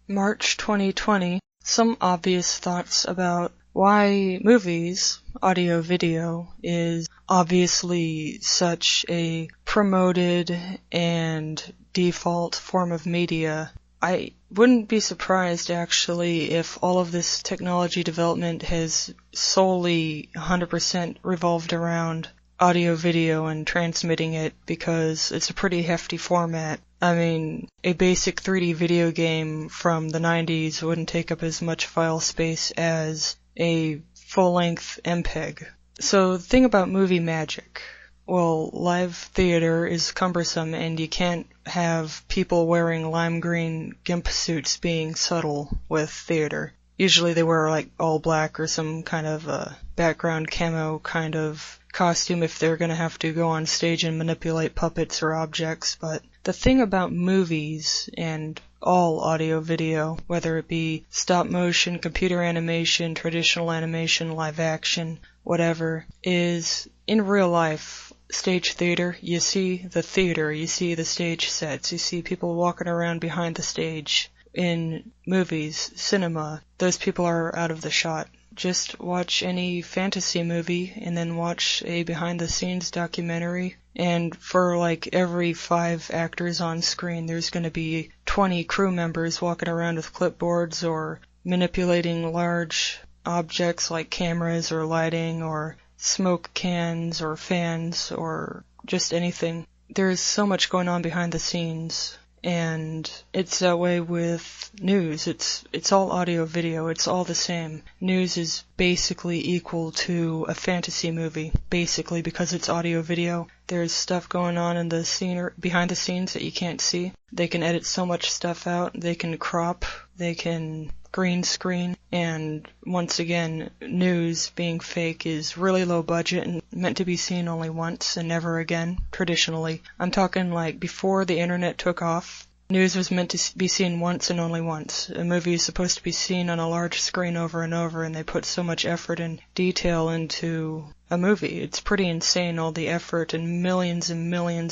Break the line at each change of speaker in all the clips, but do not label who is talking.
March 2020, some obvious thoughts about why movies, audio-video, is obviously such a promoted and default form of media. I wouldn't be surprised actually if all of this technology development has solely 100% revolved around audio-video and transmitting it because it's a pretty hefty format. I mean, a basic 3D video game from the 90s wouldn't take up as much file space as a full-length MPEG. So the thing about movie magic, well, live theater is cumbersome and you can't have people wearing lime green gimp suits being subtle with theater. Usually they wear like all black or some kind of background camo kind of costume if they're gonna have to go on stage and manipulate puppets or objects, but the thing about movies and all audio-video, whether it be stop-motion, computer animation, traditional animation, live action, whatever, is in real life, stage theater, you see the theater, you see the stage sets, you see people walking around behind the stage. In movies, cinema, those people are out of the shot. Just watch any fantasy movie and then watch a behind-the-scenes documentary, and for like every 5 actors on screen, there's going to be 20 crew members walking around with clipboards or manipulating large objects like cameras or lighting or smoke cans or fans or just anything. There's so much going on behind the scenes. And it's that way with news. It's all audio video. It's all the same. News is basically equal to a fantasy movie, basically, because it's audio video. There's stuff going on in the scene or behind the scenes that you can't see. They can edit so much stuff out. They can crop. They can green screen. And once again, news being fake is really low budget and meant to be seen only once and never again, traditionally. I'm talking like before the internet took off. News was meant to be seen once and only once. A movie is supposed to be seen on a large screen over and over, and they put so much effort and detail into a movie. It's pretty insane, all the effort and millions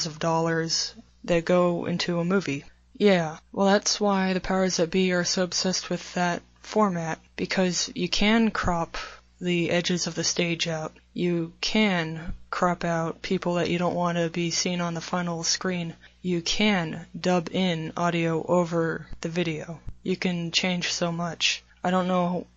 of dollars that go into a movie. Yeah, well that's why the powers that be are so obsessed with that format, because you can crop the edges of the stage out. You can crop out people that you don't want to be seen on the final screen. You can dub in audio over the video. You can change so much. I don't know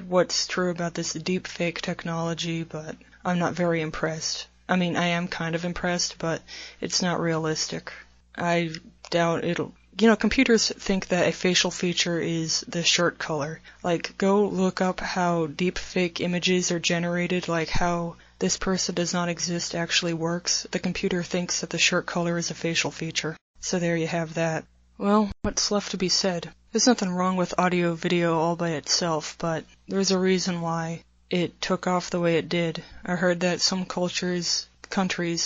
what's true about this deepfake technology, but I'm not very impressed. I mean, I am kind of impressed, but it's not realistic. I doubt it'll... You know, computers think that a facial feature is the shirt color. Like, go look up how deepfake images are generated, like how this person does not exist actually works. The computer thinks that the shirt color is a facial feature. So there you have that. Well, what's left to be said? There's nothing wrong with audio-video all by itself, but there's a reason why it took off the way it did. I heard that some countries,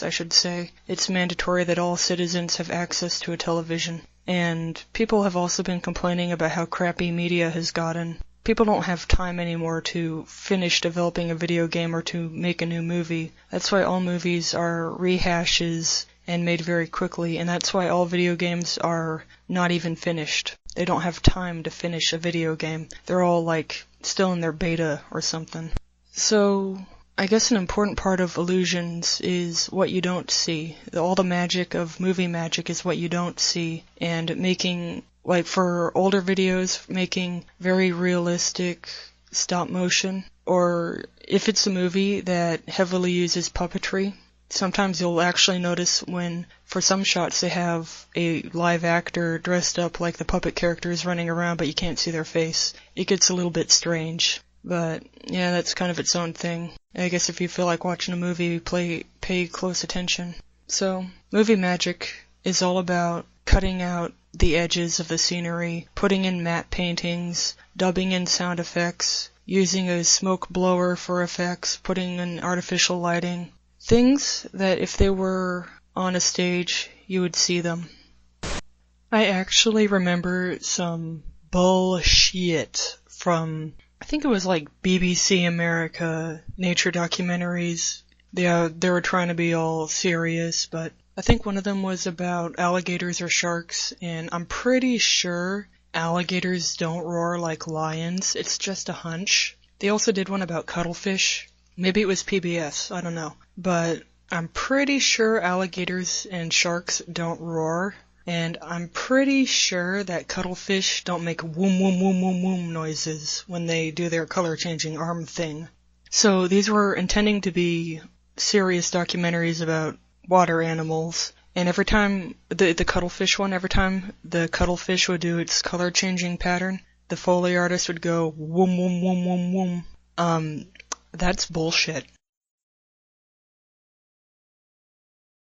I should say, it's mandatory that all citizens have access to a television. And people have also been complaining about how crappy media has gotten. People don't have time anymore to finish developing a video game or to make a new movie. That's why all movies are rehashes and made very quickly, and that's why all video games are not even finished. They don't have time to finish a video game. They're all like still in their beta or something. So I guess an important part of illusions is what you don't see. All the magic of movie magic is what you don't see, and making, like for older videos, making very realistic stop motion, or if it's a movie that heavily uses puppetry, sometimes you'll actually notice when, for some shots, they have a live actor dressed up like the puppet characters running around, but you can't see their face. It gets a little bit strange. But, yeah, that's kind of its own thing. I guess if you feel like watching a movie, pay close attention. So, movie magic is all about cutting out the edges of the scenery, putting in matte paintings, dubbing in sound effects, using a smoke blower for effects, putting in artificial lighting. Things that if they were on a stage, you would see them. I actually remember some bullshit from, I think it was like BBC America nature documentaries. They were trying to be all serious, but I think one of them was about alligators or sharks, and I'm pretty sure alligators don't roar like lions. It's just a hunch. They also did one about cuttlefish. Maybe it was PBS, I don't know. But I'm pretty sure alligators and sharks don't roar. And I'm pretty sure that cuttlefish don't make woom woom woom woom woom noises when they do their color changing arm thing. So these were intending to be serious documentaries about water animals. And every time, the cuttlefish one, every time the cuttlefish would do its color changing pattern, the Foley artist would go woom woom woom woom woom. That's bullshit.